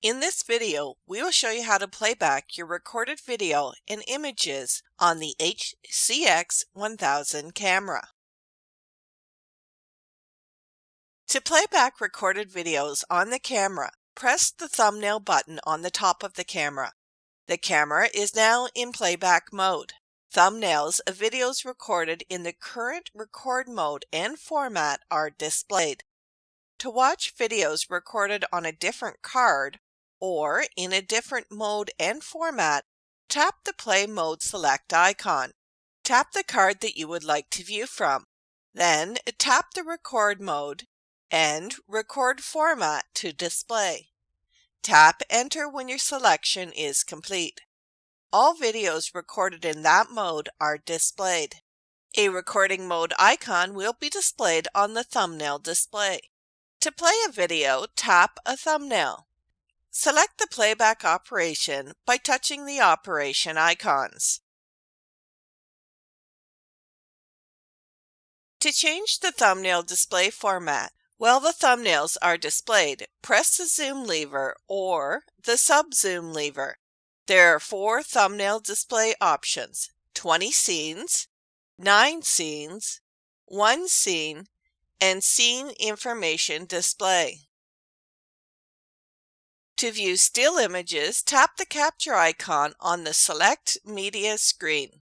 In this video, we will show you how to play back your recorded video and images on the HC-X1000 camera. To play back recorded videos on the camera, press the thumbnail button on the top of the camera. The camera is now in playback mode. Thumbnails of videos recorded in the current record mode and format are displayed. To watch videos recorded on a different card or in a different mode and format, tap the Play Mode Select icon. Tap the card that you would like to view from. Then tap the Record Mode and Record Format to display. Tap Enter when your selection is complete. All videos recorded in that mode are displayed. A recording mode icon will be displayed on the thumbnail display. To play a video, tap a thumbnail. Select the playback operation by touching the operation icons. To change the thumbnail display format, while the thumbnails are displayed, press the zoom lever or the sub-zoom lever. There are 4 thumbnail display options: 20 scenes, 9 scenes, 1 scene, and scene information display. To view still images, tap the capture icon on the Select Media screen.